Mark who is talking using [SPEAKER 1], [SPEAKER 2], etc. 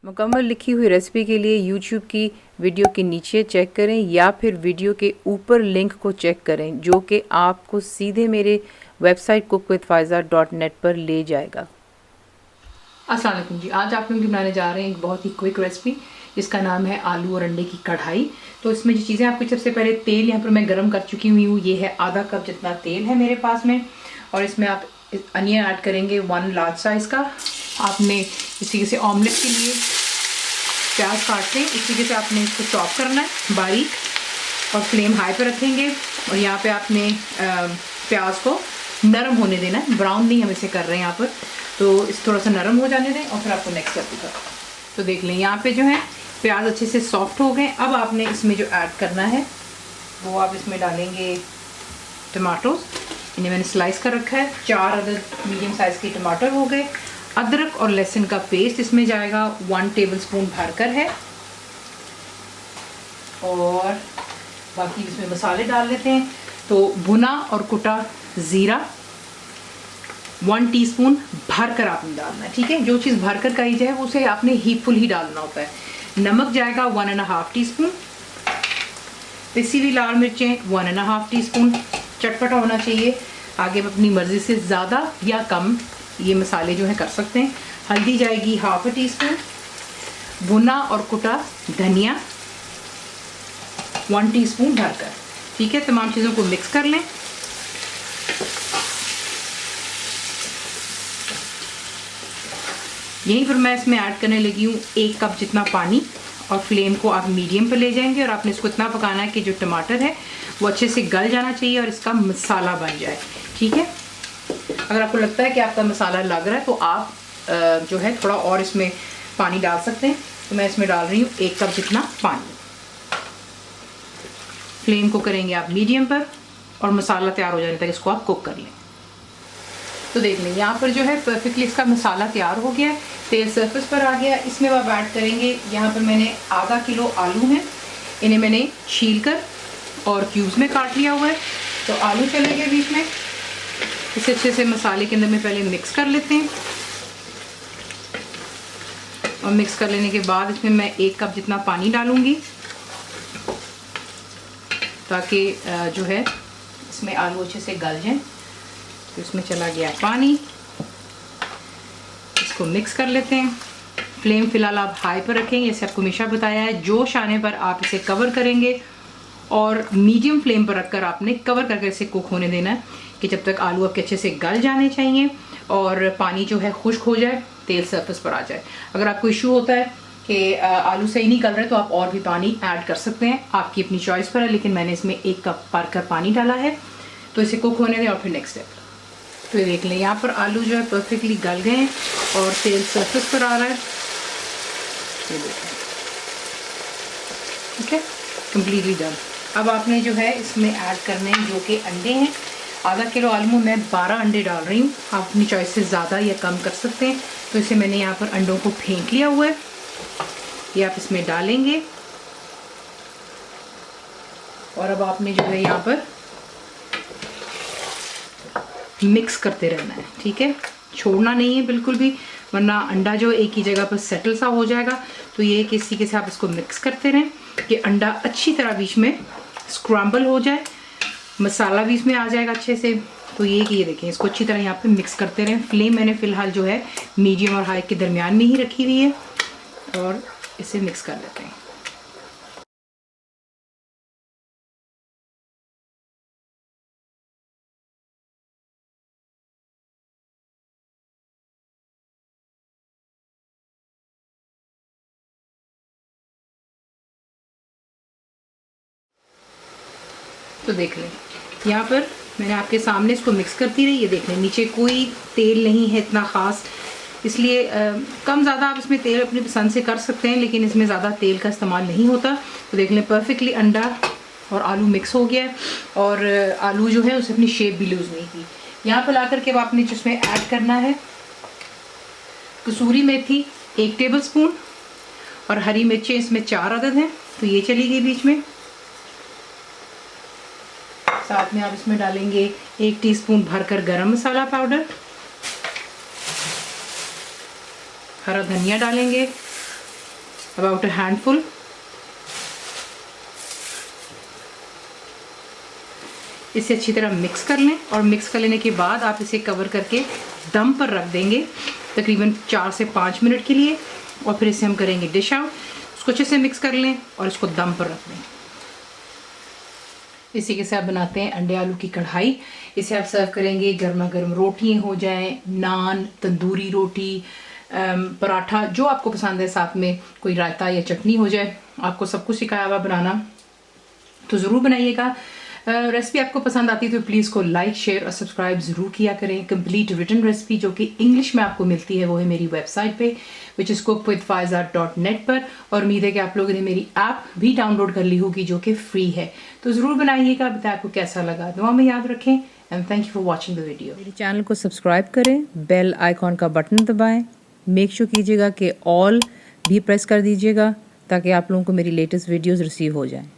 [SPEAKER 1] मुकम्मल लिखी हुई रेसिपी के लिए यूट्यूब की वीडियो के नीचे चेक करें या फिर वीडियो के ऊपर लिंक को चेक करें जो कि आपको सीधे मेरे वेबसाइट cookWithFaiza.net पर ले जाएगा।
[SPEAKER 2] अस्सलाम वालेकुम जी। आज आप लोग बनाने जा रहे हैं एक बहुत ही क्विक रेसिपी जिसका नाम है आलू और अंडे की कढ़ाई। तो इसमें जो चीज़ें आपको, सबसे पहले तेल यहाँ पर मैं गर्म कर चुकी हुई हूँ। ये है आधा कप जितना तेल है मेरे पास में, और इसमें आप अनियन ऐड करेंगे 1 लार्ज साइज़ का। आपने इस तरीके से ऑमलेट के लिए प्याज काटते हैं, इस तरीके से आपने इसको चॉप करना है बारीक, और फ्लेम हाई पर रखेंगे। और यहाँ पे आपने प्याज को नरम होने देना है, ब्राउन नहीं हम इसे कर रहे हैं यहाँ पर। तो इस थोड़ा सा नरम हो जाने दें और फिर आपको नेक्स्ट स्टेप दिखाओ। तो देख लें यहाँ पे जो है प्याज अच्छे से सॉफ्ट हो गए। अब आपने इसमें जो ऐड करना है वो आप इसमें डालेंगे टमाटोज। इन्हें मैंने स्लाइस कर रखा है। 4 अदद मीडियम साइज़ के टमाटर हो गए। अदरक और लहसुन का पेस्ट इसमें जाएगा 1 टेबलस्पून भरकर है। और बाकी इसमें मसाले डाल लेते हैं। तो भुना और कुटा ज़ीरा 1 टीस्पून भरकर आपने डालना है, ठीक है। जो चीज़ भरकर कही जाए उसे आपने हीपफुल ही डालना होता है। नमक जाएगा 1.5 टीस्पून। पिसी हुई लाल मिर्चें 1.5 टीस्पून। चटपटा होना चाहिए, आगे अपनी मर्ज़ी से ज़्यादा या कम ये मसाले जो है कर सकते हैं। हल्दी जाएगी 1/2 टीस्पून। भुना और कुटा धनिया 1 टीस्पून भरकर, ठीक है। तमाम चीज़ों को मिक्स कर लें। यहीं पर मैं इसमें ऐड करने लगी हूँ 1 कप जितना पानी, और फ्लेम को आप मीडियम पर ले जाएंगे। और आपने इसको इतना पकाना है कि जो टमाटर है वो अच्छे से गल जाना चाहिए और इसका मसाला बन जाए, ठीक है। अगर आपको लगता है कि आपका मसाला लग रहा है तो आप जो है थोड़ा और इसमें पानी डाल सकते हैं। तो मैं इसमें डाल रही हूँ 1 कप जितना पानी। फ्लेम को करेंगे आप मीडियम पर और मसाला तैयार हो जाने तक इसको आप कुक कर लें। तो देख लें यहाँ पर जो है परफेक्टली इसका मसाला तैयार हो गया है, तेल सरफेस पर आ गया। इसमें आप ऐड करेंगे, यहाँ पर मैंने आधा किलो आलू हैं, इन्हें मैंने छील कर और क्यूब्स में काट लिया हुआ है। तो आलू चलेंगे बीच में, इसे अच्छे से मसाले के अंदर में पहले मिक्स कर लेते हैं। और मिक्स कर लेने के बाद इसमें मैं 1 कप जितना पानी डालूंगी ताकि जो है इसमें आलू अच्छे से गल जाएं। तो इसमें चला गया पानी, इसको मिक्स कर लेते हैं। फ्लेम फ़िलहाल आप हाई पर रखेंगे, जैसे आपको हमेशा बताया है। जोश आने पर आप इसे कवर करेंगे और मीडियम फ्लेम पर रखकर आपने कवर करके इसे कुक होने देना है कि जब तक आलू आपके अच्छे से गल जाने चाहिए और पानी जो है खुश्क हो जाए, तेल सरफेस पर आ जाए। अगर आपको इशू होता है कि आलू सही नहीं गल रहे तो आप और भी पानी ऐड कर सकते हैं, आपकी अपनी चॉइस पर है। लेकिन मैंने इसमें 1 कप भरकर पानी डाला है। तो इसे कुक होने दें और फिर नेक्स्ट स्टेप। तो देख लें यहाँ पर आलू जो है परफेक्टली गल गए हैं और तेल सरफेस पर आ रहा है, ये देखें, ठीक है, कम्प्लीटली डन। अब आपने जो है इसमें ऐड करने हैं जो कि अंडे हैं। आधा किलो आलू में मैं 12 अंडे डाल रही हूँ, आप अपनी चॉइस से ज़्यादा या कम कर सकते हैं। तो इसे मैंने यहाँ पर अंडों को फेंट लिया हुआ है, ये आप इसमें डालेंगे। और अब आपने जो है यहाँ पर मिक्स करते रहना है, ठीक है, छोड़ना नहीं है बिल्कुल भी, वरना अंडा जो एक ही जगह पर सेटल सा हो जाएगा। तो ये कि इस तरीके से आप इसको मिक्स करते रहें कि अंडा अच्छी तरह बीच में स्क्रैम्बल हो जाए, मसाला भी इसमें आ जाएगा अच्छे से। तो ये कि ये देखें, इसको अच्छी तरह यहाँ पे मिक्स करते रहें। फ्लेम मैंने फ़िलहाल जो है मीडियम और हाई के दरमियान में ही रखी हुई है, और इसे मिक्स कर लेते हैं। तो देख लें यहाँ पर मैंने आपके सामने इसको मिक्स करती रही। ये देख लें नीचे कोई तेल नहीं है इतना ख़ास, इसलिए कम ज़्यादा आप इसमें तेल अपनी पसंद से कर सकते हैं, लेकिन इसमें ज़्यादा तेल का इस्तेमाल नहीं होता। तो देख लें परफेक्टली अंडा और आलू मिक्स हो गया है, और आलू जो है उसे अपनी शेप भी लूज़ नहीं की। यहाँ पर ला कर के आपने जिसमें ऐड करना है कसूरी मेथी 1 टेबलस्पून, और हरी मिर्चें इसमें 4 अदद हैं, तो ये चली गई बीच में। साथ में आप इसमें डालेंगे 1 टीस्पून भरकर गरम मसाला पाउडर, हरा धनिया डालेंगे, अबाउट अ हैंडफुल। इसे अच्छी तरह मिक्स कर लें और मिक्स कर लेने के बाद आप इसे कवर करके दम पर रख देंगे तकरीबन 4 से 5 मिनट के लिए, और फिर इसे हम करेंगे डिश आउट। उसको अच्छे से मिक्स कर लें और इसको दम पर रख दें। इसी के साथ बनाते हैं अंडे आलू की कढ़ाई। इसे आप सर्व करेंगे गर्मा गर्म रोटियाँ हो जाएं, नान, तंदूरी रोटी, पराठा, जो आपको पसंद है, साथ में कोई रायता या चटनी हो जाए। आपको सब कुछ सिखाया हुआ बनाना, तो ज़रूर बनाइएगा। रेसिपी आपको पसंद आती है तो प्लीज़ को लाइक, शेयर और सब्सक्राइब ज़रूर किया करें। कंप्लीट रिटन रेसिपी जो कि इंग्लिश में आपको मिलती है वो है मेरी वेबसाइट पे विच इज़ cookwithfaiza.net पर, और उम्मीद है कि आप लोगों ने मेरी ऐप भी डाउनलोड कर ली होगी जो कि फ्री है। तो ज़रूर बनाइएगा, बताएं आपको कैसा लगा। दुआ में याद रखें and thank you for watching the video.
[SPEAKER 1] मेरे चैनल को सब्सक्राइब करें, बेल आइकॉन का बटन दबाएं, मेक श्योर कीजिएगा कि ऑल भी प्रेस कर दीजिएगा ताकि आप लोगों को मेरी लेटेस्ट वीडियोज़ रिसीव हो जाएं।